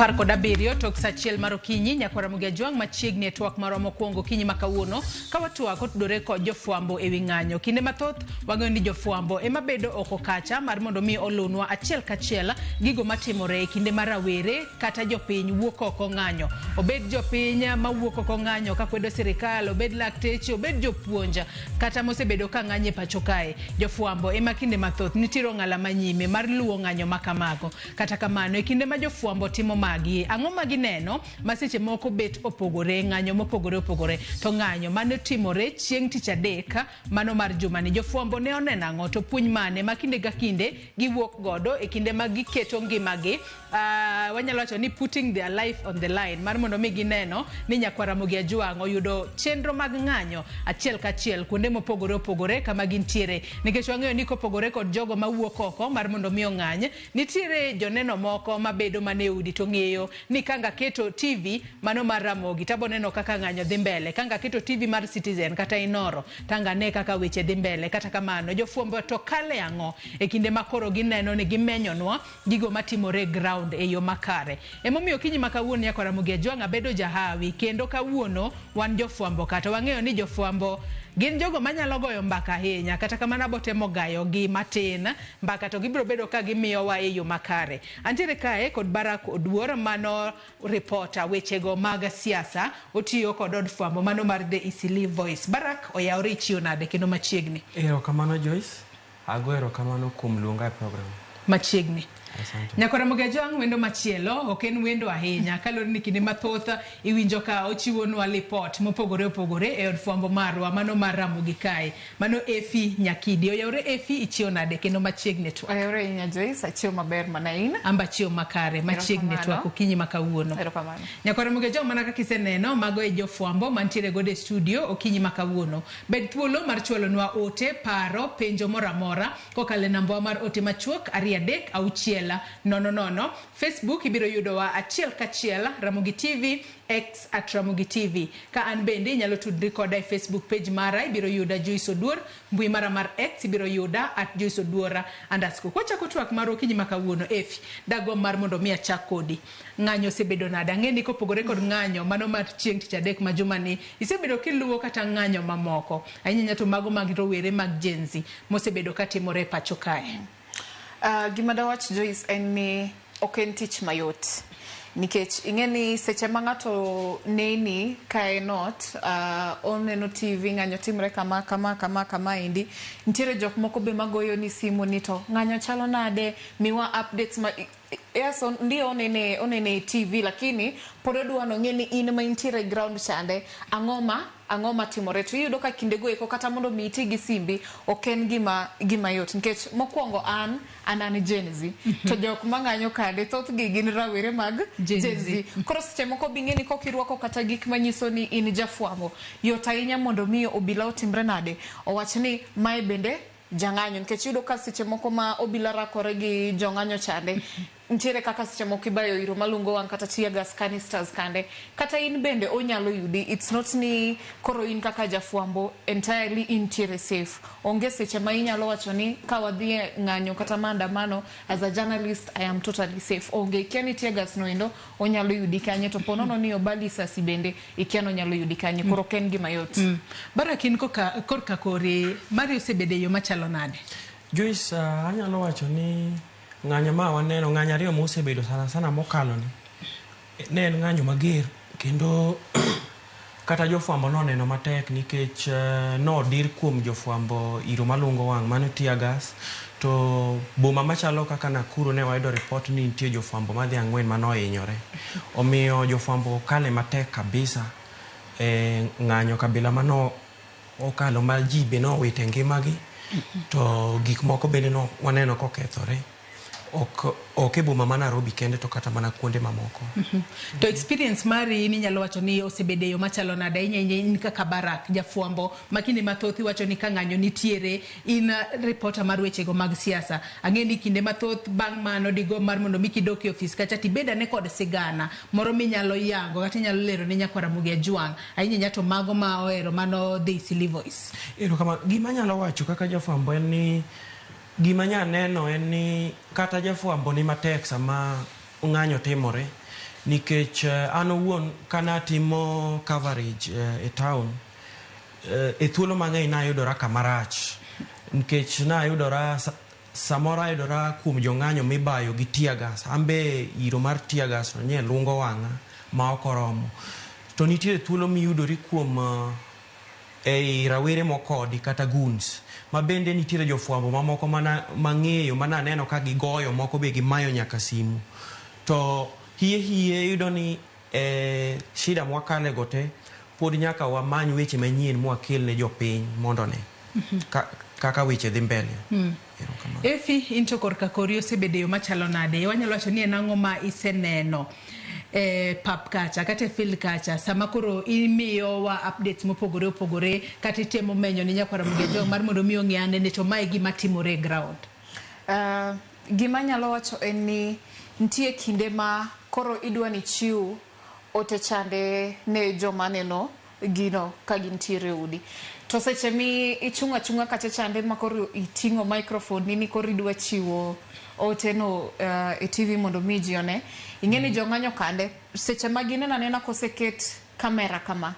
Apar kod abiriyo tok saa achiel mar okinyi nyakwara Mugiajwang' machiegni e twak marwa mokwongo okinyi ma kawuono ka watwak otudore kod jofwambo ewi ng'anyo. Kinde mathoth wang'eyo ni jofwambo ema bedo oko kacha mar mondo mi olunwa achiel kachiel gigo matimore e kinde mar rawere kata jopiny wuok oko ng'anyo. Obed jopiny mawuok oko ng'anyo ka kwedo sirikal, obed lakteche, obed jopuonja kata mosebedo ka ng'anyo e pacho kae. Jofwambo ema kinde mathoth nitiere ng'ala manyime mar luwo ng'anyo makamago. Kata kamano e kinde ma jofwambo timo magi, ang'o ma gineno masiche moko bet opogore, ng'anyo mopogore opogore. To ng'anyo mane timore chieng' tich adek mano mar juma ni, jofwambo ne oneno ang'o, to puonj mane ma kinde ka kinde giwuok godo e kinde ma giketo ngimagi, wanyalo wacho ni putting their life on the line, mar mondo mi gineno ni nyakwara Mugiajwang' oyudo chenro mag ng'anyo achiel kachiel kuonde mopogore opogore kama gintiere. Nikech wang'eyo ni kopogore kod jogo mawuok oko mar mondo mi ong'any, nitiere joneno moko mabedo mane udi to ng'eyo ni kanga keto TV mano mar Ramogi tabo neno kaka ng'anyo dhi mbele, kanga keto TV mar Citizen kata Inoro tanga ne kaka weche dhi mbele. Kata kamano jofwambo to kale ang'o e kinde makoro gineno ni gimenyonwa gigo matimore ground e yo makare. Emomiyo kinyi makawuono nyakwara Mugiajwang' abedo jahawi, kendo kawuono wan jofwambo kata wang'eyo ni jofwambo gin jogo manyalo goyo mbaka ahinya. Kata kamano abotemo gayo gi matin mbaka to gibiro bedo ka gimiyowa e yo makare. Antiere kae kod Barak Oduor mano reporter wechego mag siasa, otiyo kod od fwambo mano mar The Eastleigh Voice. Barak, oyawre ichiyo nade kendo machiegni? Kamano Joyce, ago kamano kuom luonga e program. Machiegni. Nyakwara Mugiajwang' wendo machielo ok en wendo ahinya kalore ni kinde mathoth iwinjo ka ochiwonwa report mopogore opogore e od fwambo marwa mano mar Ramogi kae. Mano Efi Nyakidi. Oyawre Efi, ichiyo nade kendo machiegni twak? Oyawre inya Joyce, achiyo maber mana in. Amba chiyo makare machiegni twak okinyi makawuono. Nyakwara Mugiajwang' mana kaka iseneno mago e jofwambo mantiere godo e studio okinyi makawuono. Bed thuolo mar chwalonwa ote, paro, penjo moramora kokale namba mar ote machuok 26000. Facebook ibiro yudowa achiel kachiel Ramogi TV, X @Ramogi TV. Ka an bende inyalo tudri koda e Facebook page mara, ibiro yuda Joyce Oduor, mbui mara mar X ibiro yuda @Joyce Oduor _ Kwachako twak mar okinyi makawuono Efi, dago mar mondo mi achak kodi. Ng'anyo osebedo nade? Ang'eni kopogore kod ng'anyo mano mar chieng' tich adek ma juma ni, isebedo kiluwo kata ng'anyo mamoko ahinya to mago mag rowere mag Gen Z mosebedo katimore e pacho kae. Gima dawach Joyce en ni ok en tich mayot, nikech ing'eni seche ma ng'ato neni ka en ot, oneno TV ng'anyo timre kama indi, nitiere jok moko be magoyo ni simu ni to ng'anyo chalo nade, miwa updates ma yes, ndio onene TV lakini pod odwano ng'eni in ma intiere ground chande ang'oma timore. To iyudo ka kinde go eko kata mondo mi iti gi simbi ok en gima yot, nikech mokwongo an Gen Z to jok mang'anyo kade thoth gi gin rawere mag Gen Z. Koro seche moko bing'eni kokirwako kata gik manyiso ni in jafwambo, yot ahinya mondo mi obila otimre nade owach ni mae bende jang'anyo, nikech yudo ka seche moko ma obila rakore gi jong'anyo chande ntiere kaka seche moko ibayo iro malungo wang' kata tear gas canisters kande, kata in bende onyalo yudi. It's not ni koro in kaka jafwambo entirely intiere safe. Onge seche ma inyalo wacho ni ka wadhi e ng'anyo kata maandamano, as a journalist I am totally safe. Onge ikia ni tear gas no endo onyalo yudi kanye, to ponono ni obali sasi bende ikia no onyalo yudi kanye. Koro ken gima yot. Barakin korka kore Mario osebede yo machalo nade? Joyce, anyalo wacho ni ng'anyo ma waneno, ng'anyo ariyo mosebedo sana mokalo ni ne en ng'anyo mager, kendo kata jofwambo noneno matek nikech nodir kuom jofwambo iro malungo wang' mano tear gas. To boma machalo kaka Nakuru ne wayudo report ni nitie jofwambo madhi 4 mano hinyore. Omiyo jofwambo kale matek kabisa ng'anyo kabila mano okalo ma ji be no wite ngimagi, to gik moko bende no waneno kokethore ok boma ma Nairobi kende to kata mana kuonde mamoko. To experience mari ni nyalo wacho ni osebede yo machalo nade in kaka Barak jafwambo makinde mathoth wacho ni ka ng'anyo nitiere, in reporter mar wechego mag siasa, ang'eni kinde mathoth bang' mano digo mar mondo mikidok e office kacha tibeda ne kod sigana moro minyalo yango kata inyalo lero ne nyakwara Mugiajwang' ahinya to mago ma ohero mano The Eastleigh Voice? Kama gima nyalo wacho kaka jafwambo en ni gima nya neno en ni kata jafwambo ni matek sama ng'anyo timore, nikech an owuon kana timo coverage e town e thuolo mang'eny nayudora kamarach nikech nayudora samoro ayudora kuom jong'anyo mibayo gi tiagas ambe iro mar tiagas no nye lungo wang'a ma ok oromo to nitiere thuolo miyudori kuom ei rawere mokodi kata goons ma bende nitiere jofwambo mamoko mang'eyo mananeno ka gigoyo moko be gimayo nyaka simu to hie yudo ni shida mwakale gote pod nyaka wamany weche manyien mwakel ne jopiny mondo ne kaka weche dhi mbele. Efi into korka kori osebede yo machalo nade wanyalo wacho ni en ang'o ma iseneno pap kacha kata field kacha sama koro imiyo wa updates mopogore opogore kata temo menyo ni Nyakwar Mugia Jwang mar mondo miyo ng'ane ne to mae gima timore ground. Gima nyalo wacho en ni ntie kinde ma koro idwa ni chiu ote chande ne joma neno gino ka gintiere udi to seche mi ichunga kata chande ma koro itingo microphone ni koro idwa chiwo ote no e TV mondo mi ji one ing'eni jong'anyo kande seche ma ginena nena koseket kamera kama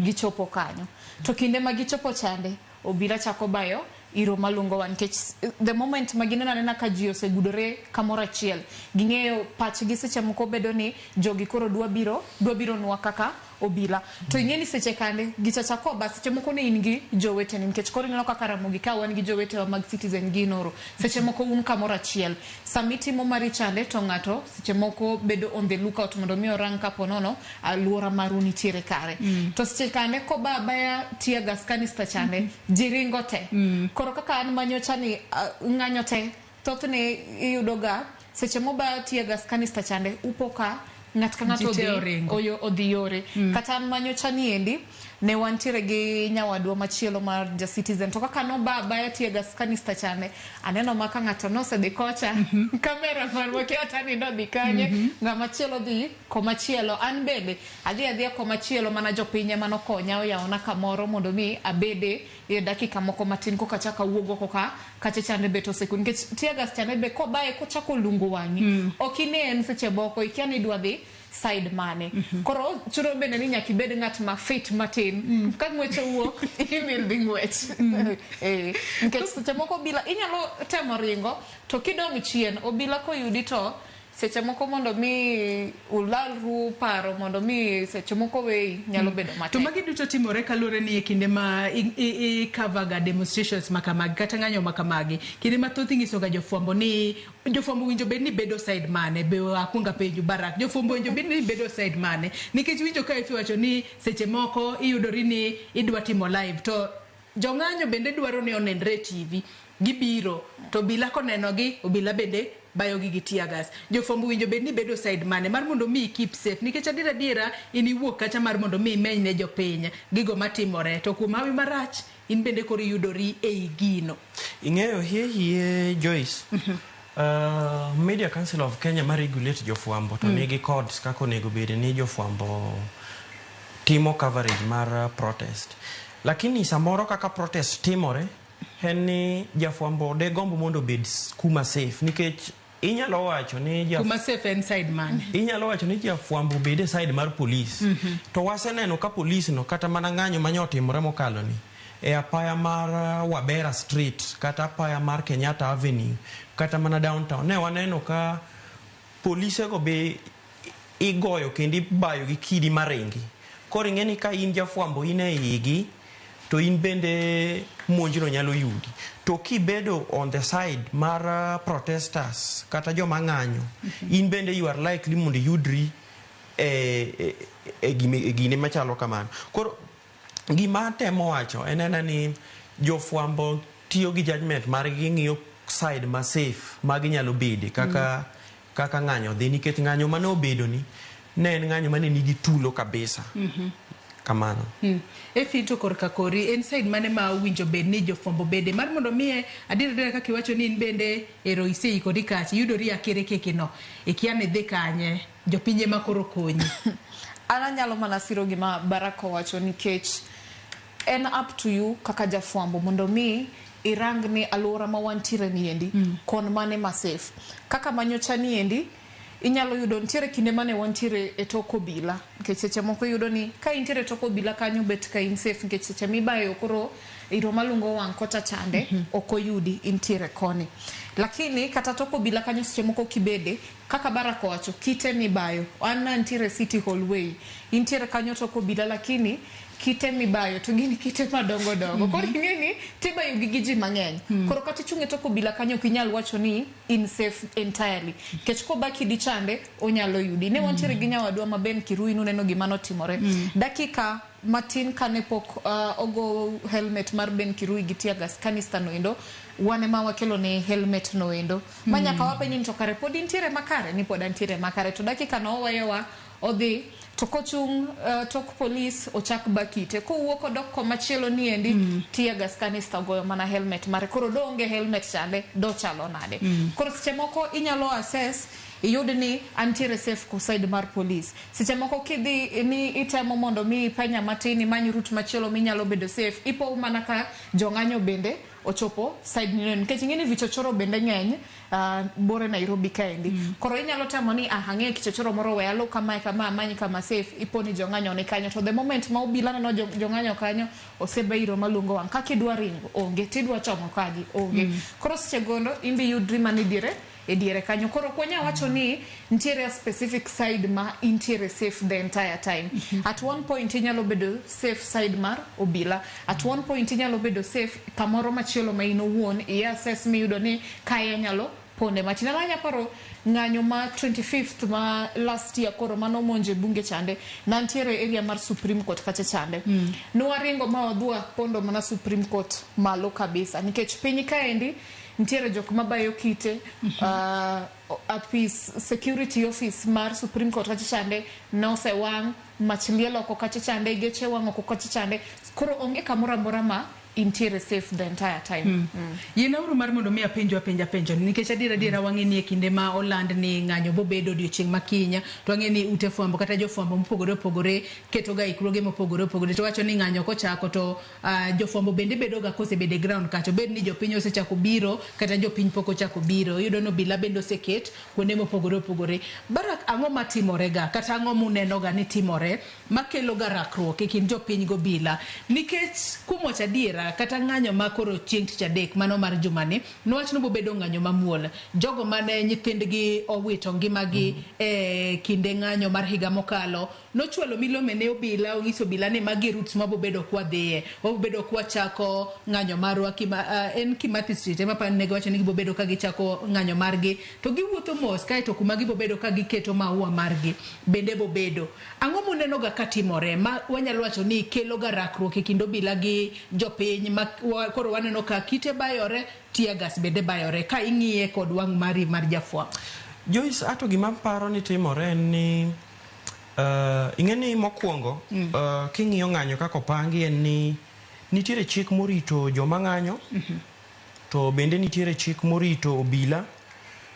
gichopo kanyo to kinde ma gichopo chande obila chako bayo iro malungo wan kech the moment maginena nena ka ji osegudore kamoro achiel ging'eyo pachgi seche moko bedo ni jogi koro dwa biro nwa kaka obila to ing'eni seche kande gichachako bas seche moko ne in gi jowete ni nikech koro ineno kaka Ramogi ka wan gi jowete wa mag Citizen gi noro seche moko un kamoro achiel samitimo mari chande to ng'ato seche moko bedo on the lookout mondo mi orang kapo nono aluora maru nitiere kare to seche kande ko baya tiagas kanister chande jiringo te koro kaka an manyocha ni ng'anyo te thothne iyudoga seche moba tiagas kanister chande upoka ng'at ka ng'ato odhi yore kata an manyocha ni endi ne wantiere gi nyawadwa machielo mar ja Citizen to kaka no baya tiagas kanister chane aneno maka ng'ato nosedhi kocha kamera mar wakiota ni dodhi kanye ng'ama chielo dhi komachielo an bende adhi komachielo mana jopinye manokonya oyawona kamoro mondo mi abede e dakika moko matin koka chaka wuogo koka kacha chande beto sekund nikech tiagas chane be kobaye kochako lungu wang'i okine en seche boko ikiani dwa dhi side mane koro churo bende ni nyaki bed ng'at ma fit matin ka ng'weche wuok imil dhi ng'wech nikech seche moko obila inyalo temo ringo to kidong chien obila koyudi to seche moko mondo mi ulalru paro mondo mi seche moko wei nyalo bedo matek to magi duto timore kalure ni kinde ma i cover ga demonstrations makamagi kata ng'anyo makamagi kinde mathoth ing'iso ga jofwambo ni jofwambo winjo bed ni bedo side mane be akunga peju barak jofwambo winjo bed ni bedo side mane nikech winjo ka ifi wacho ni seche moko iyudori ni idwa timo live to jong'anyo bende dwaro ni onendre TV gibiro to bila koneno gi obila bende bayo gi tiagas jofwambo winjo bed ni bedo side mane mar mondo mi keep safe nikech adiera in iwuok kacha mar mondo mi meny ne jopiny gigo matimore to kuom hawi marach in bende koro yudori ei gino ing'eyo hie Joyce Media Council of Kenya ma regulate jofwambo to nigi codes kako nego bede ni jofwambo timo coverage mar protest lakini samoro kaka protest timore en ni jafwambo de gombo mondo bed kuma safe nikech inyalo wacho ni kuma safe inside man inyalo wacho ni jafwambo bede side mar police to waseneno ka police no kata mana ng'anyo manyotimore mokalo ni e apaya mar Wabera Street kata apaya mar Kenyatta Avenue kata mana downtown ne waneno ka police go be igoyo kendi bayo gi kidi marengi koro ing'eni ka in jafwambo in e igi to in bende monjno nyalo yudi to kibedo on the side mar protesters kata joma ng'anyo in bende you are likely mondo yudri gine machalo kamano koro gima temo wacho enena ni jofwambo tiyo gi judgment mar ng'iyo side ma safe maginyalo bede kaka ng'anyo dhi nikech ng'anyo mane obedo ni ne en ng'anyo mane nigi tulo kabisa kamano Efito korka kori inside mane ma winjo bed ni jofwambo bede mar mondo mi adiera kaka iwacho ni in bende ero isei kodi kachi yudori akere keke no ikiane dhi kanye jopinye makoro konyi ana nyalo mana siro gima Barako wacho nikech en up to you kaka jafwambo mondo mi irang ni alura ma wantiere ni endi kon mane ma safe kaka manyocha ni endi inyalo yudo ntiere kinde mane wantiere e toko bila nikech seche moko yudo ni ka intiere e toko bila kanyo bet ka in safe nikech seche mibayo koro iro malungo wang' kota chande okoyudi intiere koni lakini kata toko bila kanyo seche moko kibede kaka Baraka wacho kite mibayo anna ntiere City Hall Way intiere kanyo toko bila lakini kite mibayo to gini kite madongo dongo koro ingeni tibayo gi ji mang'eny koro kata chunge toko bila kanyo kinyal wacho ni in safe entirely kech ko baki di chande onyalo yudi ne wantiere gi nyawadwa maben Kirui nuneno gima notimore dakika matin kane pok ogo helmet mar Ben Kirui gi tear gas canister noendo wane ma wakelo ne helmet noendo manyaka wapenyi ni to kare pod intiere makare ni pod antiere makare to dakika no weyowa odhi to kochung tok police ochak bakite ko wuoko dok komachielo ni endi tear gas canister goyo mana helmet mare koro donge helmet chande do chalo nade koro seche moko inyalo assess iyud ni antiere safe ko side mar police seche moko kidhi ni itemo mondo mi penya matini manyi route machielo minyalo bedo safe ipo mana ka jong'anyo bende ochopo side ni nikech ngini vichochoro bende ng'eny bore Nairobi kaendi koro inyalo temo ni ang'e kichochoro moro we alo kama manyi kama safe ipo ni jong'anyo ne kanyo to the moment ma obila neno jong'anyo kanyo osebeiro malungo wang' kakidwa ringo onge tidwa chomo kaji onge koro seche gondo imbi yudri mani diere kanyo koro konya wacho ni ntiere a specific side ma intiere safe the entire time at one point inyalo bedo safe side mar obila at one point inyalo bedo safe kamoro machielo ma ino wuon i assess mi yudo ni kaya nyalo ponde matina manya paro ng'anyo ma 25th ma last year koro mano monje bunge chande nantiere area mar Supreme Court kacha chande nwaringo ma wadhua pondo mana Supreme Court malo kabisa nikech piny kaendi ntiere jok mabayo kite apis security office mar Supreme Court kacha chande nose wang' mach liel oko kacha chande geche wang' oko kacha chande koro onge kamora mora ma intiere safe the entire time yena uru mar mondo mi apenjo nikech adira wang'eni e kinde ma oland ni ng'anyo bobedo odiochieng' makinya to wang'eni ute fwambo kata jofwambo mopogore keto ga ikruoge mopogore to wacho ni ng'anyo kochako to jofwambo bende bedo ga kosebede ground kacho bed ni jopiny osechako biro kata jopiny pok ochako biro yudo no bila bendo seket kuonde mopogore Barak ang'o matimore ga kata ang'o muneno ga ni timore makelo ga rakruok e kind jopiny go bila nikech kumoch adira kata ng'anyo makoro chieng' tich adek mano mar jumani nwach no bobedo ng'anyo mamuol jogo mane nyithindgi owito ngimagi kinde ng'anyo mar higa mokalo nochwalo milome ne obila onyiso obila ni magi roots mabobedo kwa dhiye wabobedo kwa chako ng'anyo marwa en Kimathi Street ema pan nego wacho ni gibobedo ka gichako ng'anyo margi to giwuotho mos kae to kuma gibobedo ka giketo maua margi bende bobedo ang'o muneno ga katimore ma wanyalo wacho ni kelo ga rakruok e kind obila gi jopiny koro waneno ka kite bayore tear gas bende bayore ka ing'iye kod wang' mari mar jafwa Joyce ato gima paro ni timore ni ing'eni mokwongo king'iyo ng'anyo kako pangi en ni nitiere chik morito joma ng'anyo to bende nitiere chik morito obila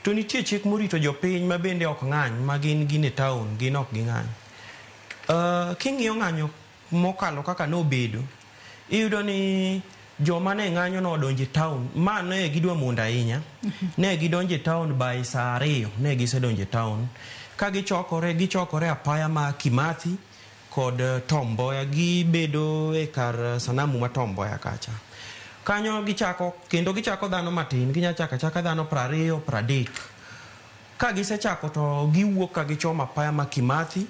to nitie chik morito jopiny ma bende ok ng'any ma gin e town gin ok ging'any king'iyo ng'anyo mokalo kaka nobedo iyudo ni joma ne ng'anyo no odonje town ma ne gidwa mondo ahinya ne gidonje town by saa 2 ne gisedonje town ka gichokore apaya ma Kimathi kod Tom Mboya gibedo e kar sanamu ma Tom Mboya kacha kanyo gichako dhano matin ginya chaka dhano 20 30 ka gisechako to giwuok ka gichomo apaya ma Kimathi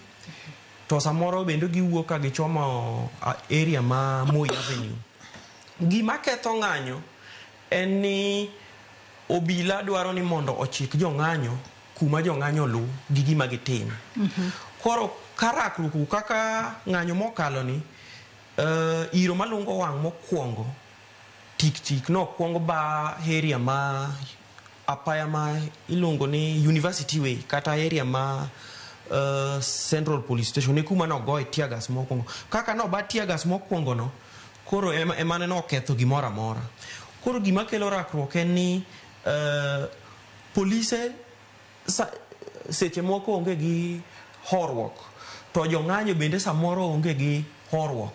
to samoro bende giwuok ka gichomo area ma Moi Avenue gima ketho ng'anyo en ni obila dwaro ni mondo ochik jong'anyo kuma jong'anyo lu gi gima gitim koro karakruku kaka ng'anyo mokalo ni iro malungo wang' mokwongo tik no kwongo ba area ma apaya ma ilungo ni University Way kata area ma Central Police Station ne kuma no goy tear gas mokwongo kaka no ba tear gas mokwongo no koro emane no ketho gimora mora koro gima kelo rakruok en ni police seche moko onge gi horruok to jong'anyo bende samoro onge gi horruok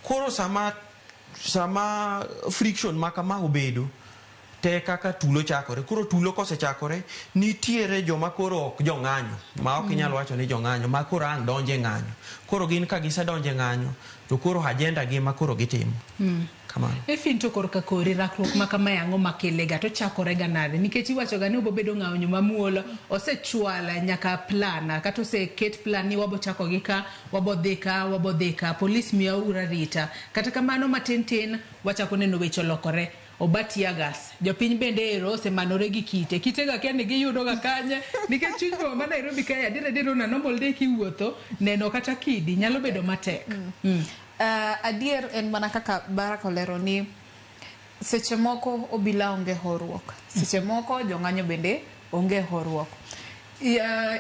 koro sama friction ma kama obedo te kaka tulo chakore. Koro tulo kose chakore, nitiere joma koro ok jong'anyo, ma ok inyalo wacho ni jong'anyo, ma koro ang' donje ng'anyo. Koro gin ka gisedonje ng'anyo, to koro agenda gi ma koro gitimo. Kamano. Finto korka kori rakruok ma kama yango makelega to chakore ga nade nikech iwacho ga ni obo bedo ng'anyo mamuolo osechwala nyaka plana kata oseket plan ni wabo chako gi ka wabo dhika polis miya ura rita kata kamano matin wachako neno wecho lokore obatia gas jopiny bende ero osemanore gi kite ga kende giyudo ga kanye nikech chuny boma ma Nairobi kae adira na normal day kiwuotho neno kata kidi nyalo bedo matek. Adier en mana kaka Baraka olero ni seche moko obila onge horuok, seche moko jong'anyo bende onge horuok.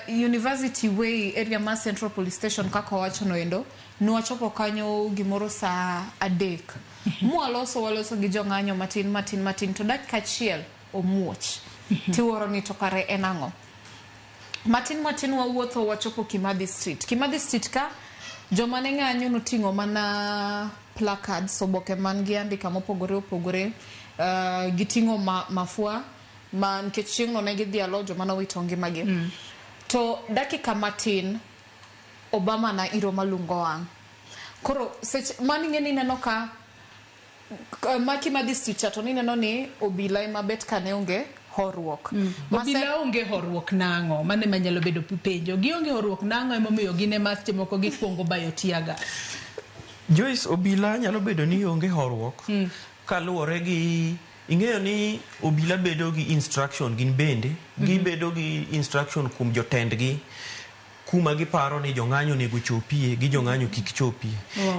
University Way area ma Central Police Station kaka wacho no endo nwachopo kanyo gimoro saa 3 waloso gi jong'anyo matin to dakika achiel omuoch tiworo ni to kare en ang'o matin wawuotho wachopo Kimathi Street ka joma ne ng'anyo noting'o mana placards oboke man gi andika mopogore giting'o mafua man nikech chieng' no ne gidhi alo joma nowito ngimagi to dakika matin Obama na iro malungo wang' koro mani ng'eni neno ka Kimathi Street to ni neno ni obila ema bet ka ne onge horuok. Obila onge horuok nang'o mane manyalo bedo penjo gionge horuok nang'o emomiyo gine maste moko gikwongo bayo tiaga. Joyce, obila nyalo bedo ni onge horuok kaluwore gi ing'eyo ni obila bedo gi instruction gin bende gibedo gi instruction kuom jotendgi kuma giparo ni jong'anyo nego chopie gi jong'anyo kik chopie.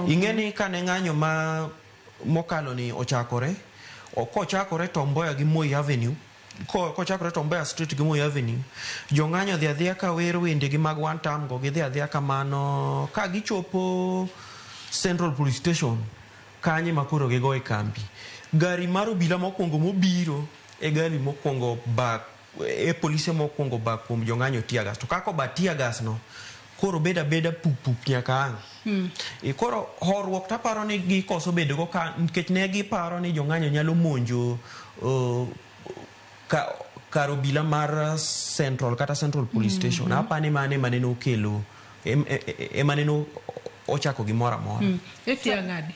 Ing'eni kane ng'anyo ma mokalo ni ochakore kochakore Tom Mboya gi Moi Avenue kochakore Tom Mboya Street gi Moi Avenue jong'anyo dhi adhiya ka wero wende gi mag one time go gidhi adhiya kamano ka gichopo Central Police Station kanye makoro gigoe kambi. Gari mar obila mokwongo mobiro e gari mokwongo polise mokwongo kuom jong'anyo tiagas to kako ba tiagas no koro beda pup nyaka ang'. Koro horuok taparo ni gikoso bedo go ka nikech ne giparo ni jong'anyo nyalo monjo kar obila mar Central Police Station. Apani mane no kelo mane no ochako gimora mora. Ng'adi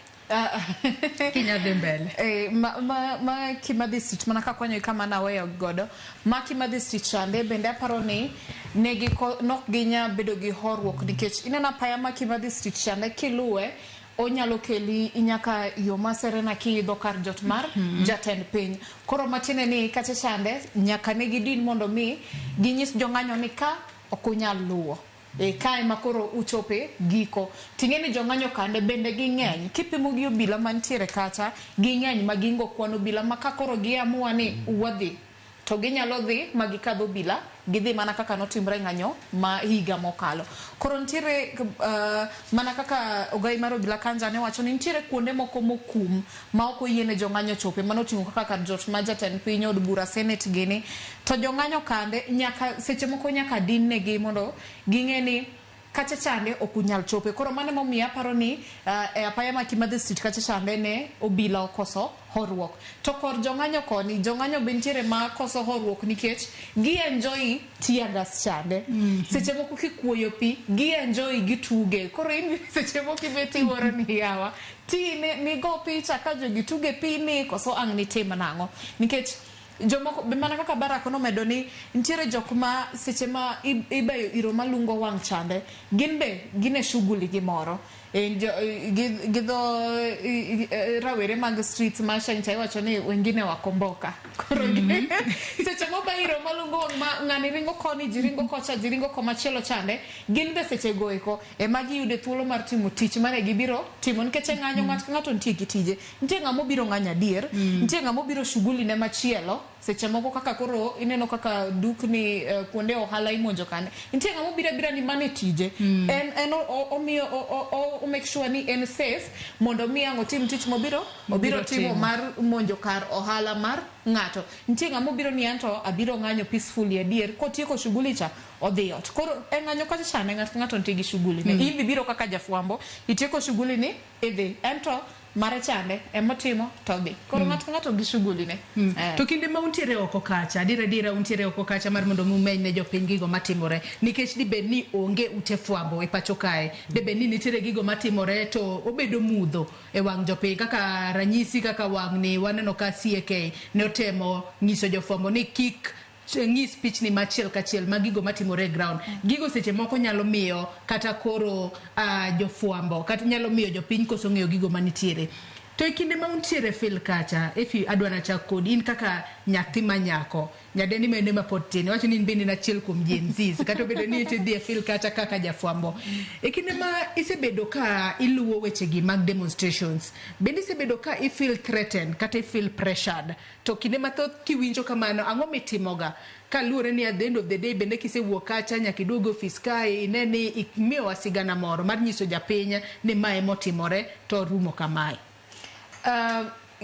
kinyadhi mbele ma Kimathi Street mana kakwanyo kama na weyo godo ma Kimathi Street chande bende aparo ni nok ginya bedo gi horuok nikech inena paya ma Kimathi Street chande kiluwe onyalo keli inyaka yo ma Serena kiidho kar jot mar jatend piny koro matine ni kache chande nyaka ne gidin mondo mi ginyis jong'anyo ni ka okunyal luwo kae makoro uchope giko ting'eni jong'anyo kande bende ging'eny kipimo gi obila mantiere kacha ging'eny magingo kwano obila makakoro giamua ni wadhi to ginyalo dhi magikadho obila gidhi mana kaka notimre ng'anyo ma higa mokalo koro ntiere mana kaka ogai mar obila Kanja ne wacho ni ntiere kuonde moko mokum ma ok oyiene jong'anyo chope manoting'o kaka kar jot ma jatend piny od bura Senate gini to jong'anyo kande nyaka seche moko nyaka din negi mondo ging'eni kacha chande okunyal chope koro mane momiyo aparo ni e apaya ma Kimathi Street kacha chande ne obila okoso horuok to kor jong'anyo koni jong'anyo bentiere ma koso horuok nikech gi enjoy tiagas chande seche moko kikuoyo pi gi enjoy gituge koro in seche moko ibeti woro ni yawa ti ni go picha ka jogi tuge pi ni koso ang' ni tim nang'o nikech jomoko mana kaka Baraka nomedo ni ntiere jok ma seche ma ibayo iro malungo wang' chande gine shughuli gimoro gidho rawere mag streets ma Shangcha iwacho ni wengine wakomboka koro seche mobayo iro malungo wang' ma ng'ani ringo koni jiringo kocha jiringo komachielo chande gin be seche goeko ema giyude thuolo mar timo tich mane gibiro timo nikech ng'anyo ng'ato nitie gi tije nitie ng'amo biro ng'anyo adier nitie ng'amo biro shughuli ne machielo seche moko kaka koro ineno kaka dukni kuonde ohala imonjo kane nitie ng'amo bira ni mane tije en omiyo o make sure ni en safe mondo mi ang' otim tich mobiro timo mar monjo kar ohala mar ng'ato nitie ng'amo biro ni anto abiro ng'anyo peacefully adier kotieko shughuli cha odhi ot koro ng'anyo kacha chane ng'ato nitie gi shughuli ne in biro kaka jafwambo itieko shughuli ni idhi anto mare chande emotimo tobi koro ngato gi shughuli ne to kinde ma untiere oko kacha dira untiere oko kacha mar mondo mumeny ne jopiny gigo matimore nikech dibe ni onge ute fwambo e pacho kae dibe ni nitiere gigo matimore to obedo mudho e wang' jopiny kaka ranyisi kaka wang'ni waneno ka CAK ne otemo nyiso jofwambo ni kik ng'is pichni machiel kachiel magigo matimore e ground gigo seche moko nyalo miyo kata koro jofwambo kata nyalo miyo jopiny koso ng'eyo gigo manitiere to e kinde ma untiere fil kacha adwana chak kodi in kaka nyathi manyako nyadendi mene ma pod tin wacho ni in bende achiel kuom Gen Z kata bedo ni idhi e fil kacha kaka jafwambo e kinde ma isebedo ka iluwo wechegi mag demonstrations bende isebedo ka I feel threatened kata I feel pressured to kinde mathoth kiwinjo kamano ang'o mitimoga kaluwore ni at the end of the day bende kisewuok kacha nyaka iduog ofis kae ine ni imiyowa sigana moro mar nyiso japiny ni mae motimore to rumo kamae.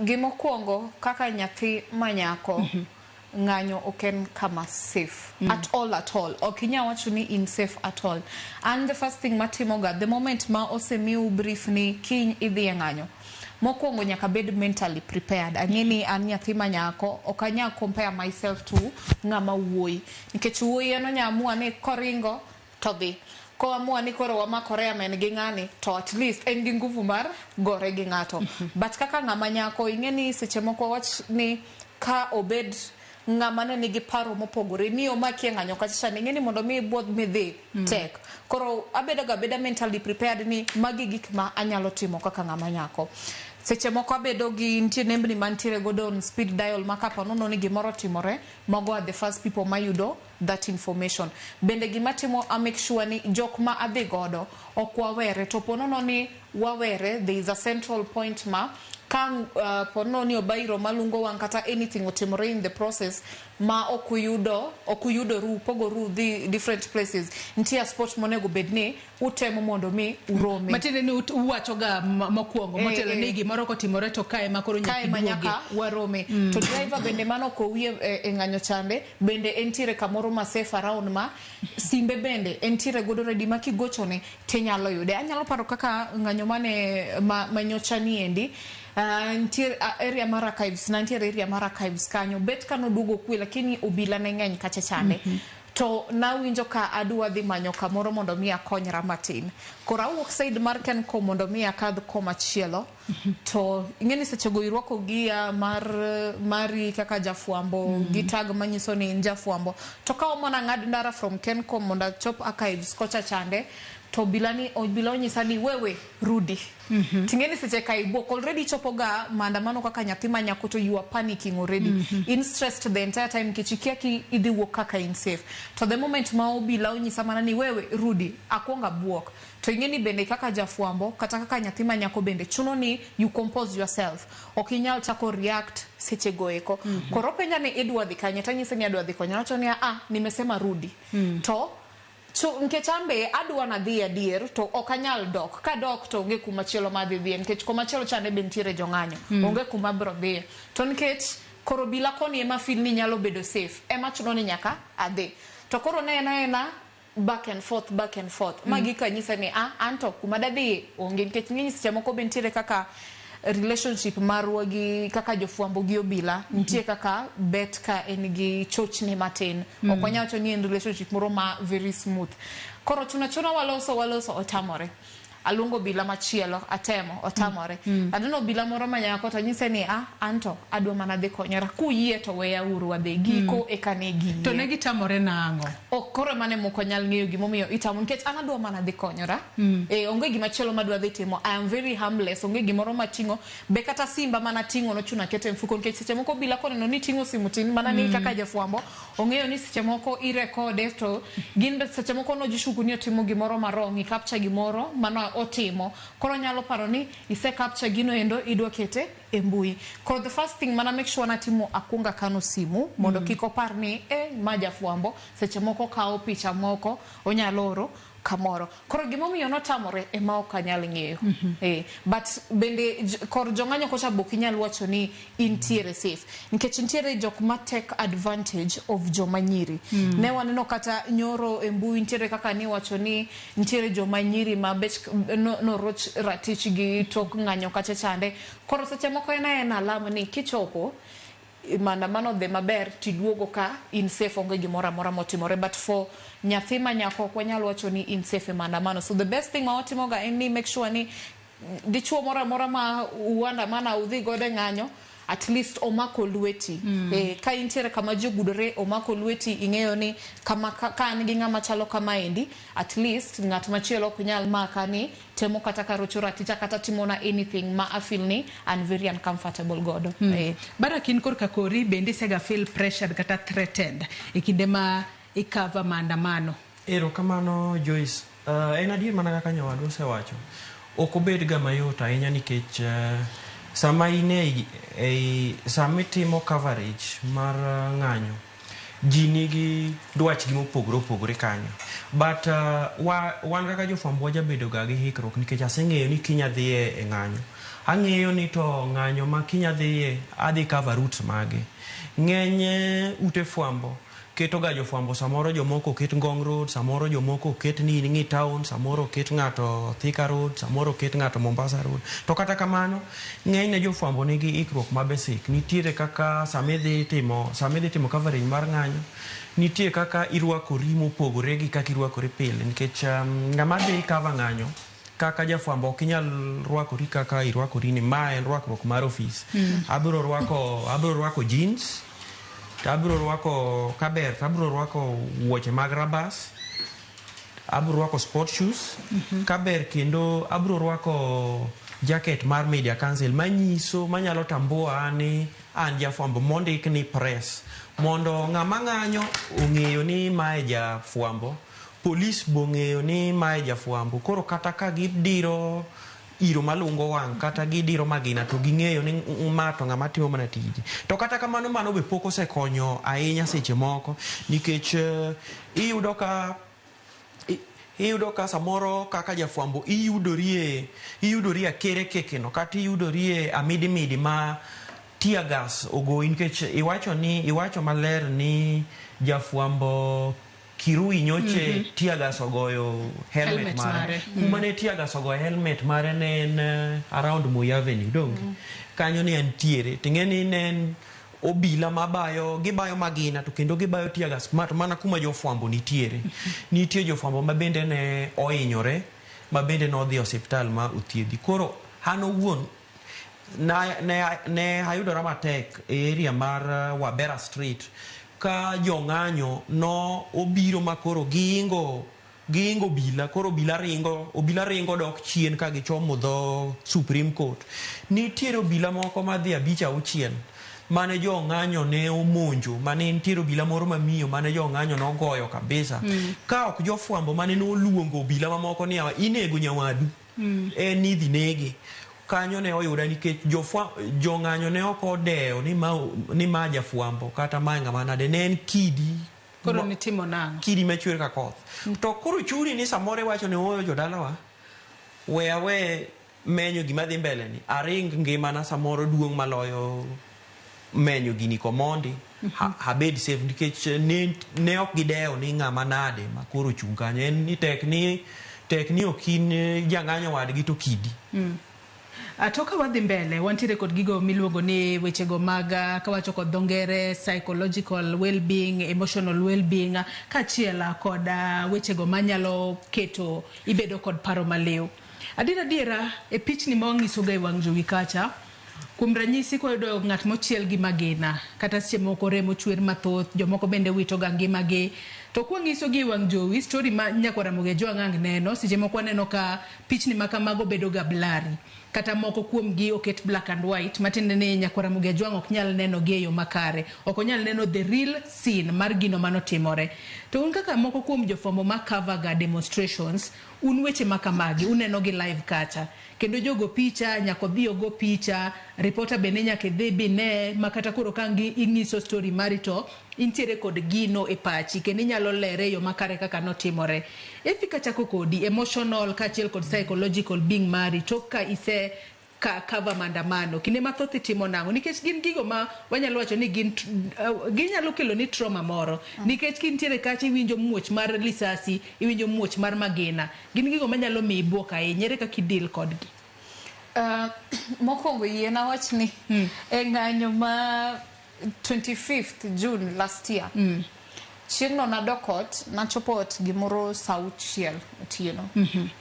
Gimokwongo kaka nyathi manyako ng'anyo oken kama safe at all okinya wacho ni in safe at all and the first thing matimoga the moment ma osemiu brief ni kiny idhi e ng'anyo mokwongo nyaka bed mentally prepared ang'eni an nyathi manyako okanya compare myself to ng'ama wuoyi nikech wuoyi eno nyamua ni koringo to dhi ko amua ni koro wamakore amen gi ng'ani to at least en gi nguvu mar gore gi ng'ato but kaka ng'ama nyako ing'eni seche moko wach ni ka obed ng'ama ne nigi paro mopogore ni omaki ng'anyo kacha ing'eni mondo mi bod mi dhi tek koro abeda mentally prepared ni magi gik ma anyalo timo kaka ng'ama nyako seche moko abedo gi nitie nembni mantiere godo on speed dial makapo nono ni gimoro timore mago are the first people mayudo that information bende gimatimo I make sure ni jok ma adhi godo ok wawere to ponono ni wawere there is a central point ma kan pono ni obairo malungo wang kata anything otimore in the process ma okuyudo ru pogo ru the different places ntia sport monego bedni utemo mondo mi urome matine ni uwachoga mokwongo motelo ni gimoro kotimore to kae makoro nyaka warome to driver bende mano ko wiye e ng'anyo chande bende entiere kamoro ma safe around ma simbe bende entiere godo ready makigochone tenyalo yude anyalo paro kaka ng'anyo mane manyocha ni endi ntiere area mar archives nantiere area mar archives kanyo bet kano dugo kwe lakini obila ne ng'eny kacha chande to nawinjo ka adwa dhi manyo kamoro mondo mi akonyra matin kora wuok side mar Kenco mondo mi akadh koma chielo to ing'eni seche go irwako gia mari kaka jafwambo gi tag manyiso ni jafwambo to ka omona ng'ad ndara from Kenco mondo chop archives kocha chande to bilani onyisa ni wewe rudi tingeni seche kai bok already chopoga maandamano kaka nyathi manyako to you are panicking already in stressed the entire time kichikia ki idhi wuok kaka in safe to the moment ma obila onyisa mana ni wewe rudi akwonga buok to ingeni bende kaka jafwambo kata kaka nyathi manyako bende chuno ni you compose yourself okinyal chako react seche goeko koro penya ni idwa dhi kanye tanyise ni adwa dhi konyo nacho ni nimesema rudi to nkechambe adwa na dhi adier to okanyal dok ka dok to onge kuma chielo madhi dhi nkech kuma chielo chane bentiere jong'anyo onge kuma bro dhi to nkech koro bila koni ema feel ni nyalo bedo safe ema chuno ni nyaka adhi to koro na back and forth magi kanyisa ni anto kuma dadhi onge nkech ng'iny seche moko bentiere kaka relationship marwa gi kaka jofwambo gi obila nitie kaka bet ka en gi chochni matin okonya wacho ni en relationship moro ma very smooth koro chuna waloso otamore alungo bila machielo atemo otamore adono bila moro manyako to nyise ni anto adwa mana dhi konyora kuyie to weya uru wadhi giko ekanegi to ne gitamore nango okoro mane moko nyal ng'eyo gimomiyo itamo nikech an adwa mana dhi konyora onge gimachielo madwa dhi timo I am very harmless onge gimoro matingo be kata simba mana tingo no chuna kete mfuko nikech seche moko bila koneno ni tingo simu tin mana ni kaka jafwambo ong'eyo ni seche moko irekode to gin be seche moko no jishuku ni otimo gimoro marongi capture gimoro mano otimo koro nyalo paro ni ise capture gino endo idwa kete e mbui koro the first thing mana make sure natimo akunga kano simu mondo kiko par ni ma jafwambo seche moko kao picha moko onyalo oro kamoro. Koro gimomiyo notamore ema ok anyal ng'eyo. But bende kor jong'anyo kocha bok inyal wacho ni intiere safe. Nikech intiere jok ma take advantage of joma nyiri. Ne waneno kata nyoro e mbui intiere kaka ni wacho ni intiere joma nyiri ma bech no roch ratich gi tok ng'anyo kacha chande. Koro seche moko en alama ni kichopo maandamano dhe maber tiduogo ka in safe onge gimoro amora motimore, but for nyathi ma nyako ok wanyal wacho ni in safe e maandamano. So the best thing ma watimoga en ni make sure ni dichuo moro amora ma uandamana udhi godo ng'anyo at least omako lweti. Ka intiere kama ji ogudore omako lweti, ing'eyo ni kama ka an gi ng'ama chalo kama endi, at least ng'at machielo ok nyal maka ni temo kata karocho ratita kata timona anything ma afil ni I'm very uncomfortable godo. Barakin korka kori bende sega feel pressured kata threatened e kinde ma ikava maandamano. Erokamano Joyce. En adier mana kaka nyawadu osewacho. Ok obed ga mayot ahinya nikech sama in sama itimo coverage mar ng'anyo, ji nigi dwachgi mopogore opogore kanyo. But wan kaka jofwambo wajabedo ga gi hikruok nikech aseng'eyo ni kinya dhiye e ng'anyo. Ang'eyo ni to ng'anyo ma kinya dhiye adhi cover routes mage. Ng'eny ute fwambo keto ga jofwambo, samoro jomoko ket Ngong Road, samoro jomoko ket ni Ning'i Town, samoro ket ng'ato Thika Road, samoro ket ng'ato Mombasa Road. To kata kamano ng'eny ne jofwambo nigi ikruok ma basic. Nitiere kaka samidhi timo coverage mar ng'anyo, nitie kaka irwakori mopogore gi kaka irwakori pile nikech ng'ama dhi cover ng'anyo kaka jafwambo ok inyal rwakori kaka irwakori ni ma en rwakruok mar ofis. Abiro rwako jeans, abiro rwako kaber, abiro rwako wuoche mag rabas, abiro rwako sport shoes, kaber kendo abiro rwako jacket mar Media Council manyiso manyalo tambua ni an jafwambo mondik ni press, mondo ng'ama ng'anyo ong'eyo ni mae jafwambo, polis bong'eyo ni mae jafwambo. Koro kata ka gidiro iro malungo wang' kata gidiro magina to ging'eyo ni mato ng'ama timo mana tiji. To kata kamano mano be pok osekonyo ahinya seche moko nikech iyudo ka samoro kaka jafwambo iyudori akere kekeno kata iyudori amidi ma tear gas ogoyi nikech iwacho maler ni jafwambo Kirui nyoche tear gas ogoyo helmet mare. Kuma ne tear gas ogoyo helmet mare ne en around Moi Avenue donge. Kanyo ne antiere. Ting'eni ne obila gibayo magina to kendo gibayo tear gas mana kuma jofwambo nitiere. Nitie jofwambo ma bende ne ohinyore, ma bende no dhi osiptal ma othiedhi. Koro hano wuon ne ayudora matek e area mar Wabera Street ka jong'anyo no obiro makoro giingo obila, koro obila ringo dok chien ka gichomo dho Supreme Court. Nitiere obila moko madhi 5-6 mane jong'anyo ne omonjo, mane nitiere obila moro mamiyo mane jong'anyo nogoyo kabisa. Ka ok jofwambo mane noluongo obila mamoko ni inego nyawadu nidhi nege. Kanyo ne oyuda nikech jong'anyo ne ok odewo ni ma jafwambo kata ma ng'ama nade ne en kidi. Koro nitimo nang'o? Kidi machwer ka koth. To koro chuni ni samore wacho ne oyo jodalawa we menyo gima dhi mbele ni aring ngimana samoro duong' maloyo menyo gini komondi habed safe nikech ne ok gidewo ni ng'ama nade ma koro chung' kanyo. En ni tek ni okin jang'anyo wadgi to kidi. Atoka wadhi mbele wantiere kod gigo miluongo ni wechego mag kawacho kod dhongere psychological well-being, emotional well-being kachiela kod wechego manyalo keto ibedo kod paro maliw. Adiera e pichni ma wang'isoga e wang' jowi kacha, kuom ranyisi koyudo ng'at mochiel gi magina kata seche moko remo chwer mathoth, jomoko bende wito ga ngimagi. To kwang'iso gi wang' jowi story ma Nyakwar Ramogi Ajwang' neno, seche moko aneno ka pichni ma kamago bedo ga blurry kata moko kuom gi oket black and white, matiende ni Nyakwar Ramogi Ajwang' ok nyal neno gi e yo makare, ok onyal neno the real scene mar gino manotimore. To un kaka moko kuom jofwambo ma cover ga demonstrations, un weche makamagi uneno gi live kacha, kendo jogo picha nyako dhi ogo picha reporter bende nyaka dhi bine makata koro kangi ing'iso story mari to intiere kod gino e pachi kendo inyalo lere yo makare kaka notimore. Efika chako kodi emotional kachiel kod psychological being mari tok ka ise cover maandamano kinde mathoth itimo nang'o nikech gin gigo ma wanyalo wacho ni ginyalo kelo ni trauma moro nikech kintiere kacha iwinjo muoch mar lisasi iwinjo muoch mar magina gin gigo manyalo miyi buok ahinya ere kaka idil kodgi. Mokwongo yiena wach ni e ng'anyo ma 25th June last year chieng' no nadok ot nachopo ot gimoro saa 6 otieno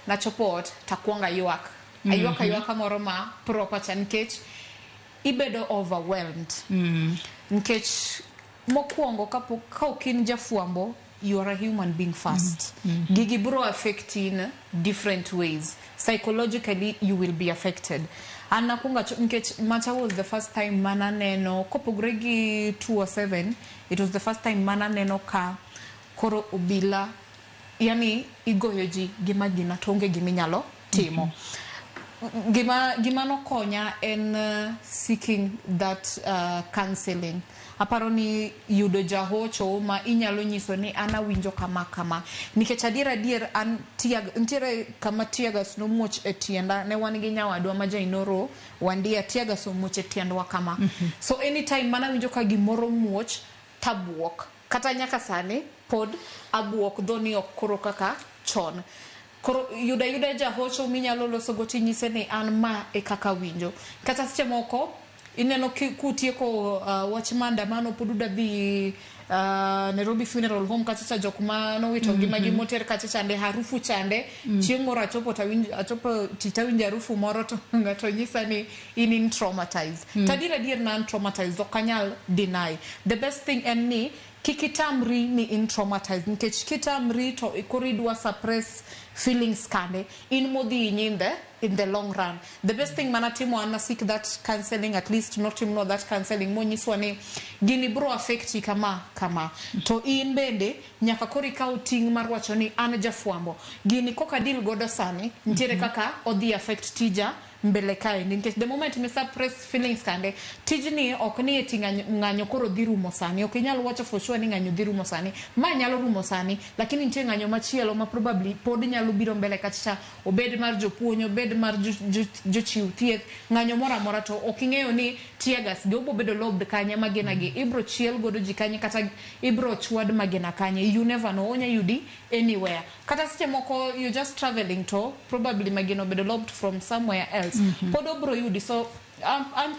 nachopo ot takwonga ywak ayuaka moro ma proper cha nikech ibedo overwhelmed nikech mokwongo ka okin jafuambo you are a human being first gigi bro affect in different ways psychologically you will be affected anakunga nikech macha was the first time mana neno kopogre gi 207 it was the first time mana neno ka koro obila yani igoyo ji gima gina tonge giminyalo timo gima no konya en seeking that counseling aparo ni yudo jahocho ma inyalo nyiso ni ana winjo kama nikech adier an ntiere kama tiagas no muoch e tienda ne wan gi nyawadwa ma jainoro wandia tiagas no muoch e tiendwa kama so anytime mana winjo ka gimoro muoch tabuok kata nyaka sani pod abuok dhoni ok koro kaka chon koro yuda jahocho minyalo loso go tinyise ni an ma e kaka winjo kata seche moko ineno kutieko wach maandamano poduda dhi Nairobi Funeral Home kachacha jok ma nowito ngimagi moter kachacha nde harufu chande chieng' moro achopo titawinjo harufu moro to ng'ato nyisa ni in traumatized tadier nan traumatized ok anyal deny the best thing en ni kikitamri ni in traumatized nikech kitamri to ikoridwa suppress feelings kande in modhi nyinde in the long run the best thing manatimo ana seek that counseling at least not him know that counseling monyiswa ni gini bro affect kama to in bende nyaka kori ka uting mar wacho ni an jafuambo gini koka deal godo sani ntiere kaka odhi affect tija mbele kae nikech the moment me suppress feelings kande tijni ok ni eti ng'anyo koro dhi rumo sani ok inyalo wacho for sure ni ng'anyo dhi rumo sani ma nyalo rumo sani lakini nitie ng'anyo machielo ma probably pod nyalo biro mbele kacha obed mar jopuonyo obed mar jochiw thieth ng'anyo moro amora to ok ing'eyo ni tiagas gi obo bedo lobbed kanye magena gi ibro chiel godo ji kanye kata ibro chwad magena kanye you never know onya yudi anywhere kata seche moko you just traveling to probably magena bedo lobbed from somewhere else podo bro yudi so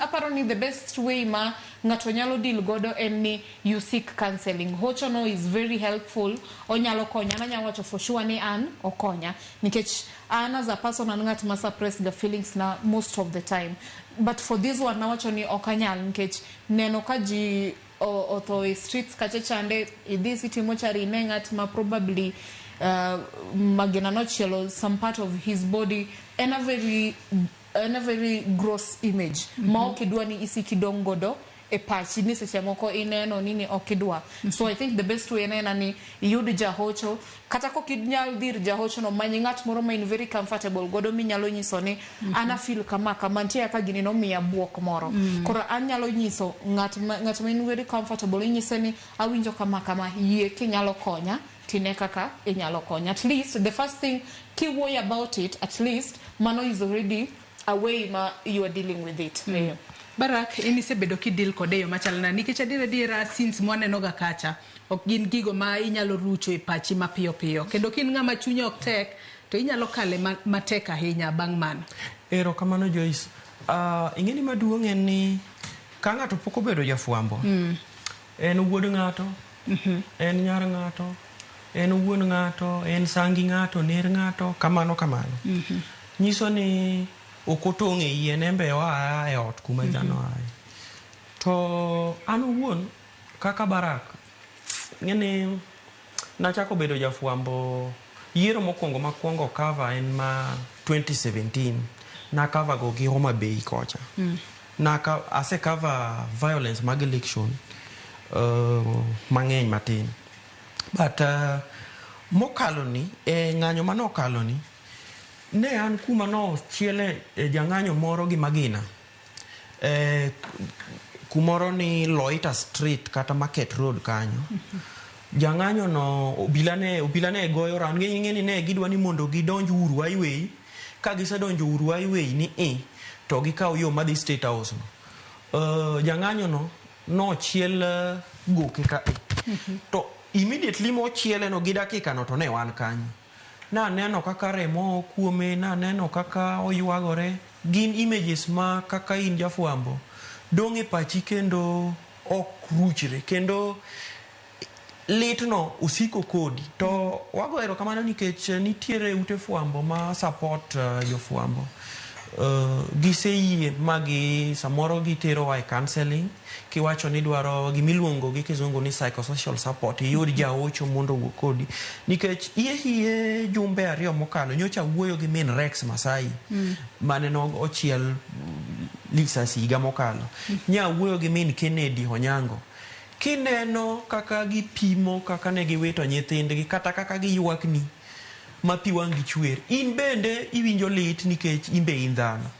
apparently the best way ma ngato nyalo deal godo en ni you seek counseling hocho no is very helpful onyalo konya na nyawacho for sure ni an okonya nikech an as a person an ngat ma suppress the feelings na most of the time but for this one nawacho ni okanyal nikech neno ka ji otho streets kachechande idhi city mochari ne ngat ma probably magena no chielo some part of his body and a very gross image ma okidwa ni isikidong godo e pachi ni seche moko ineno nini okidwa so I think the best way nena ni yud jahocho kata ko kidnyal dir jahocho no manyi ngat moro ma in very comfortable godo minyalo nyiso ni ana feel kama ntie ka gini no miya buok moro koro anyalo nyiso ngat ma in very comfortable inyise ni awinjo kama yie kinyalo konya tine kaka inyalo konya at least the first thing ki worry about it at least mano is already a way ma you are dealing with it Barak inise bedo ki deal kode yo machalna nikech adiera since mwaneno ga kacha ok gin gigo ma inyalo rucho e pachi mapiyo kendo kin ng'ama chunye ok tek to inyalo kale matek ahinya bang' mano ero kamano Joyce ing'eni maduong' en ni ka ng'ato pok obedo jafuambo en wuod ng'ato en nyar ng'ato en wuon ng'ato en sangi ng'ato ner ng'ato kamano nyiso ni okotong' e yien embe oa e ot kuma dhano ae to an wuon kaka Barak ng'eni nachako bedo jafuambo yiero mokwongo makwongo cover en ma 2017 na cover go gi Homa Bay kocha ase cover violence mag election mang'eny matin but mokalo ni ng'anyo manokalo ni ne an kuma no chiele jang'anyo moro gi magina kumoro ni Loita Street kata Market Road kanyo. Jang'anyo no obila ne goyo round ng'eni ne gidwa ni mondo gidonj Uhuru Highway. Ka gisedonjo Uhuru Highway ni to gikaw yo madhi State House no. Jang'anyo no chiel goke ka to immediately mo chiele no gi dakika no to ne wan kanyo. Na neno kaka remo kuome, na neno kaka oywagore. Gin images ma kaka in jafwambo dong e pachi kendo ok ruchre kendo lit no usiko kodi to wagoero kamano nikech nitiere ute fwambo ma support jofwambo. Giseyie magi samoro gitero wa counseling kiwacho ni dwaro gimiluongo gi kizungu ni psychosocial support yud jaocho mondo wuo kodi nikech iye jumbe ariyo mokalo nyocha wuoyo gi min Rex Masai mane no ochiel Lisa Siga mokalo nya wuoyo gi min Kennedy Onyango kineno kaka gipimo kaka ne giwito nyithindgi kata kaka giywakni mapi wangi chwer in bende iwinjo lit nikech imbe indhano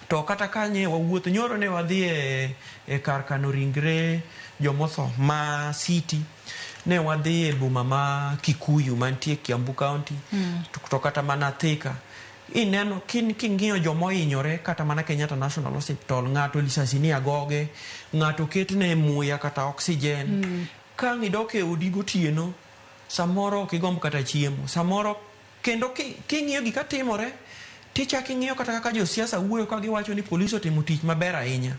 to kata kanye wawuotho nyoro ne wadhi e kar kano ringre jomotho ma City ne wadhi e boma ma Kikuyu mantie Kiambu County to kata mana Thika ineno king'iyo jomohinyore kata mana Kenyatta National Hospital ng'ato lisasi ni agoge ng'ato ketne muya kata oxygen ka ng'idoke odi gotieno samoro kigomb kata chiemo samoro kendo king'iyo gika timore tichak ing'iyo kata kaka josiasa wuoyo ka giwacho ni polisi otimo tich maber ahinya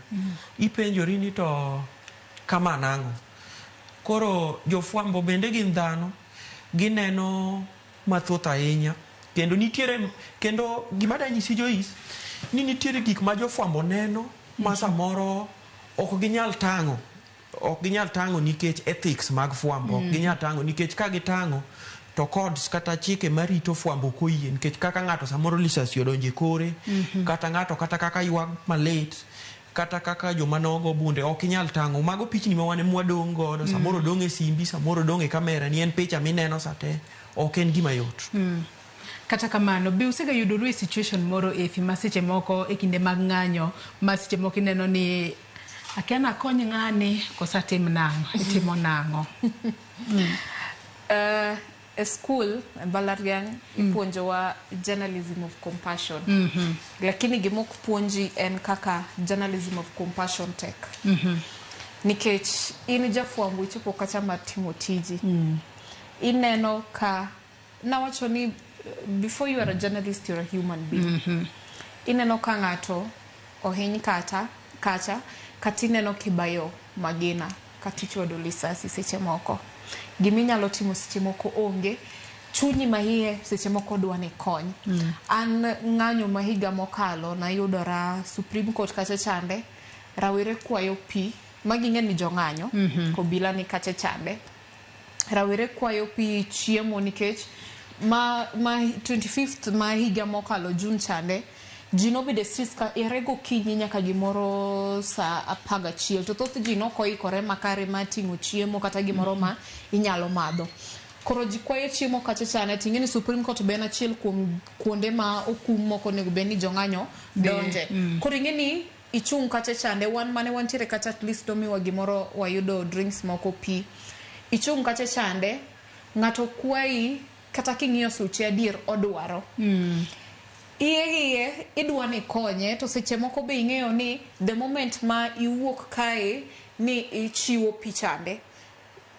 ipenjori ni to kama nango koro jofwambo bende gin dhano gineno mathoth ahinya kendo nitiere kendo gima danyisi Joyce ni nitiere gik ma jofwambo neno ma samoro ok ginyal tango nikech ethics mag fwambo ginyal tango nikech ka gitango to codes kata chike marito fwambo koyie nikech kaka ng'ato samoro lisasi odonje kore kata ng'ato kata kaka ywag malet kata kaka joma nogo bunde ok inyal tango mago pichni ma wane mwadong' godo samoro dong' e simbi samoro dong' e kamera ni en picha mineno sate ok en gima yot kata kamano be usega yudoru e situation moro ma seche moko e kinde mag ng'anyo ma seche moko ineno ni akiana kony ng'ani kosatim nang'o itimo nang'o e school mbalariany ipuonjowa journalism of compassion lakini gimok puonji en kaka journalism of compassion tek nikech in jafwambo ichopo kacha mar timo tiji ineno ka nawacho ni before you are a journalist you're a human being ineno ka ng'ato ohiny kacha katineno kibayo magina katichwodo lisasi seche moko giminyalo timo seche moko onge chunyi mahie seche moko dwane kony an ng'anyo mahiga mokalo na yudora Supreme Court kacha chande rawere kwayo pi maging'e ni jong'anyo kobila ni kacha chande rawere kwayo pi chiemo nikech ma 25th ma higa mokalo June chande jino bide streets ka irego kinyi nyaka gimoro sa 11 to thoth jino koikore makare mating'o chiemo kata gimoro ma inyalo madho koro jikwayo chiemo kacha chane ting'eni Supreme Court be en achiel kuom kuonde ma okum moko nego beni jong'anyo donje koro ing'eni ichung' kacha chande wan mane wantiere kacha at least domiwa gimoro wayudo drinks moko pi ichung' kacha chande ng'ato kwayi kata king'iyo suchi adier odwaro iye idwani konye to seche moko be ing'eyo ni the moment ma iwuok kae ni ichiwo pichande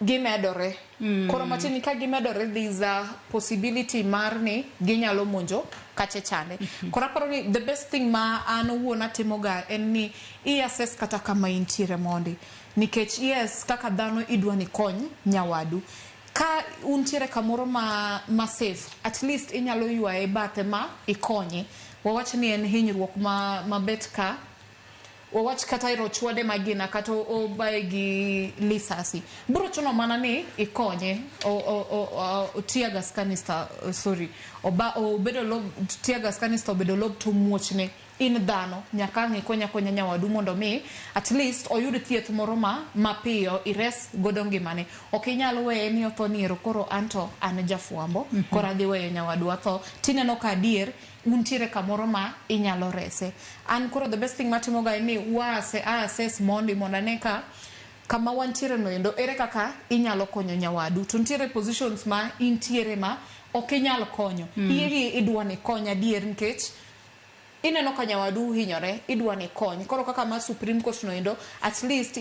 gimedore koro matini ka gimedore there is a possibility mar ni ginyalo monjo kache chande koro aparo ni the best thing ma an owuon atimoga en ni i-assess kata kama intiere mondi nikech yes kaka dhano idwani kony nyawadu ka untiere kamoro ma safe at least inyalo ywaye bathe ma ikonye wawach ni en hinyruok ma bet ka wawach kata irochwade magina kata obaye gi lisasi bro chuno mana ni ikonye o tear gas canister sorry obedo lob tear gas canister obedo lob to muochne in dhano nyaka ng'i konya nyawadu mondo mi at least oyud thieth moro mapiyo ires godo ngimane. Ok inyal weye ni otho niero koro anto an jafuambo koro adhi weyo nyawadu atho tineno ka adier untiere kamoro ma inyalo rese. An koro the best thing matimo ga ni assess mondo ane ka kama wantiere no endo ere kaka inyalo konyo nyawadu. To ntiere positions ma intiere ma ok inyal konyo. Iri idwa ni konya adier nikech ineno ka nyawadu hinyore idwa ni kony. Koro kaka ma Supreme Court no endo at least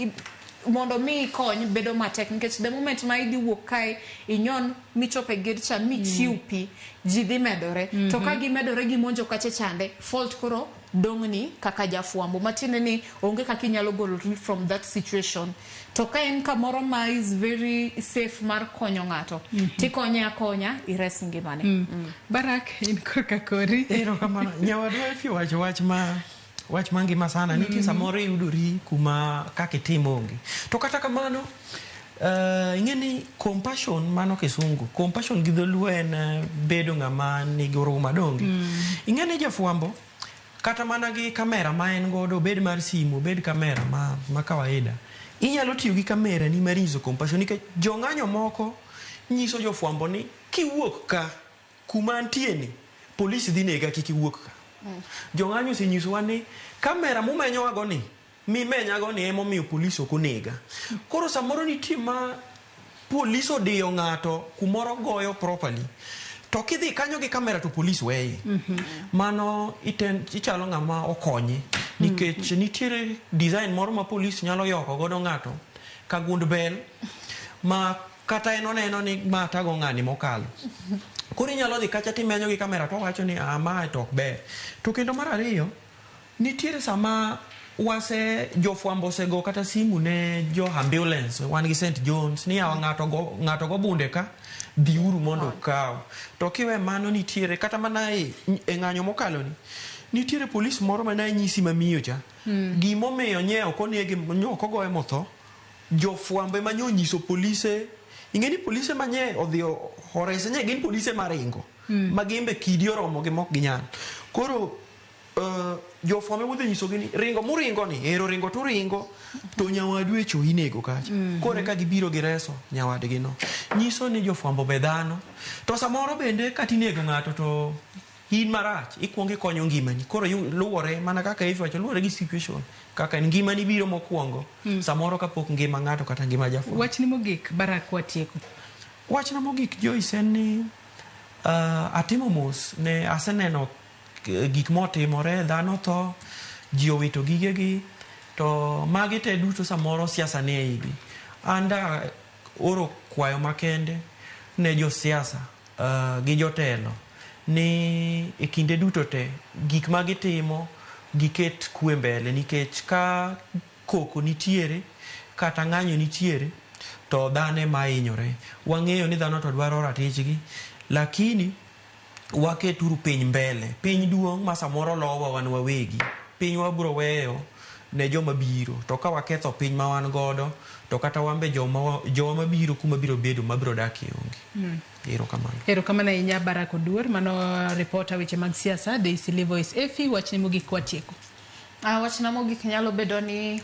mondo mi kony bedo matek nikech the moment ma idhi wuok kae inyon michope gedcha michiw pi ji dhi medore. To ka gimedore gimonjo kache chande fault koro dongni kaka jafuambo matine ni onge kaka inyalo golori from that situation. To ka en kamoro ma is very safe mar konyo ng'ato tikonye akonya ires ngimane. Barak in korka kori. Erokamano nyawadu wacho wach mangima sana nitie samoro yudori kuma kaka itimo onge. To kata kamano ing'eni compassion mano kisungu. Compassion gi dholuo en bedo ng'ama nigi huruma donge. Ing'eni jafuambo kata mana gi kamera ma en godo bed mar simu bed kamera ma kawaida inyalo tiyo gi kamera ni marizo compassion nikech jong'anyo moko nyiso jofuambo ni kiwuok ka kuma antieni polisi dhi nega kik iwuok ka. Jong'anyo osenyisowa ni kamera mumenyowago ni mimenyago ni emomiyo polisi ok onega. Koro samoro nitie ma polisi odiyo ng'ato kumoro goyo properly to kidhi kanyo gi kamera to polisi weye. Mano ichalo ng'ama okonye nikech nitiere design moro ma polisi nyalo yoko godo ng'ato ka gund bel ma kata en oneno ni ma tago ng'ani mokalo. Koro inyalo dhi kacha timenyo gi kamera to wacho ni ma to ok ber. To kendo mar ariyo nitiere sama jofuambo osego kata simu ne jo ambulance wan gi St. John's ni yawa ng'ato go bunde ka diuru mondo kaw. To kiwe mano nitiere kata mana e ng'anyo mokalo ni nitiere polisi moro mana nyisi mamiyo cha gimomiyo nyeo konege nyoko goe motho jofuambo ma nyiso polise. Ing'eni polise manye odhi horese nye gin polise maringo ma gimbe kidi oromo gi mok ginyal. Koro jofuambo modhi nyiso gini ringo muringo ni ero ringo to ringo to nyawadu echo inego kacha. Kore ka gibiro gi reso nyawadgi no nyiso ni jofuambo be dhano. To samoro bende katinego ng'ato to in marach ikuonge konyo ngimani. Koro luwore mana kaka iwacho luwore gi situation kaka ngimani biro mokuongo samoro kapok ngima ng'ato kata ngima jafuambo. Wachni mogik Barak watieko. Wachna mogik Joyce en ni atimo mos ne aseneno gik motimore dhano tho ji owito gigegi to magi te duto samoro siasa ne eigi. Anda oro kwayo makende ne jo siasa gi jotelo ni e kinde duto te gik ma gitimo giket kwe mbele nikech ka koko nitiere kata ng'anyo nitiere to dhano ema hinyore. Wang'eyo ni dhano to dwaro ratichgi lakini waketuru piny mbele. Piny duong' ma samoro lowa wan wawegi. Piny wabiro weyo ne joma biro. To ka waketho piny ma wan godo to kata wambe joma mabiro kuma biro bedo mabiro dakie onge. Erokamano ahinya Barak Oduor. Mano reporter weche mag siasa Daisy Levoice Efi. Wachni mogik watieko. Wachna mogik nyalo bedo ni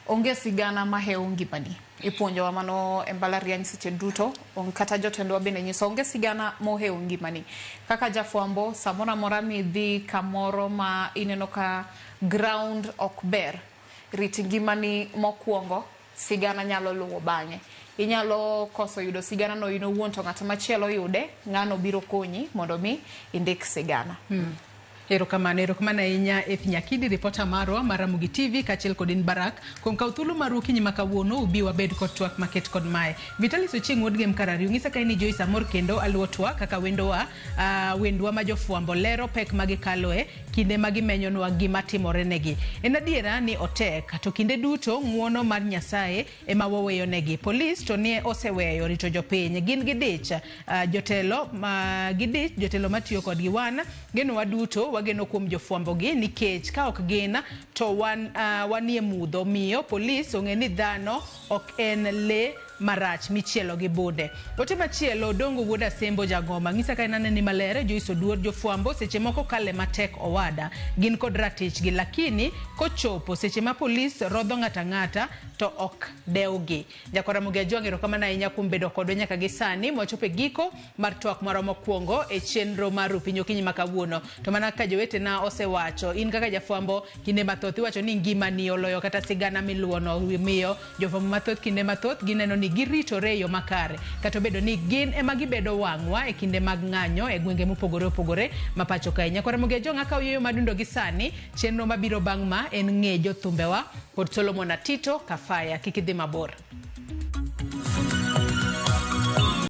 onge sigana ma hewo ngimani. Ipuonjowa mano e mbalariany seche duto kata jotendwa bende nyiso onge sigana mohewo ngimani. Kaka jafuambo samoro amora midhi kamoro ma ineno ka ground ok ber rit ngimani mokuongo sigana nyalo luwo bang'e. Inyalo koso yudo sigana no in owuon to ng'at machielo yude ng'ano biro konyi mondo mi indik sigana. Erokamano ahinya Efi Nyakidi reporter marwa mar Ramogi TV kachiel kod in Barak kuom kawo thuolo maru kinyi makawuono ubi wabed kod twak maket kod mae. Vitalis Ochieng' wuod game karariu ng'isa ka ni Joyce Amor kendo aluo twak kaka wendwa ma jofuambo lero pek magikaloe kinde magimenyonwa gima timore negi. En adiera ni otek to kinde duto ng'uono mar Nyasaye ema waweyo negi. Polis to nie oseweyo rito jopiny gin gidich jotelo matiyo kod gi wan geno waduto wageno kuom jofuambo gi nikech ka ok gin to wanie mudho miyo polis ong'e ni dhano ok en le marach michielo gi bude. Ote machielo Dongo Wuod Asembo jagoma ng'isa ka inane ni malere Joyce Oduor jofuambo seche moko kale matek owada gin kod ratich gi lakini kochopo seche ma polis rodho ng'ata to ok dewgi. Nyakora Mugia Jwang erokamano ahinya kuom bedo kodwa nyaka gi sani mochope giko mar twak mara mokwongo e chenro mar Rupiny Okinyi ma kawuono. To mana ka jowetena osewacho in kaka jafuambo kinde mathoth iwacho ni ngima ni oloyo kata sigana miluono miyo jofuambo mathoth kinde mathoth gineno ni giritore e yo makare kata bedo ni gin ema gibedo wang'wa e kinde mag ng'anyo e gwenge mopogore opogore ma pacho kae. Nyakora Mugia Jwang akaw yeyo madundo gi sani chenro mabiro bang' ma en ng'e jothumbewa kod Solomon Atito Kafaya kik idhi mabor.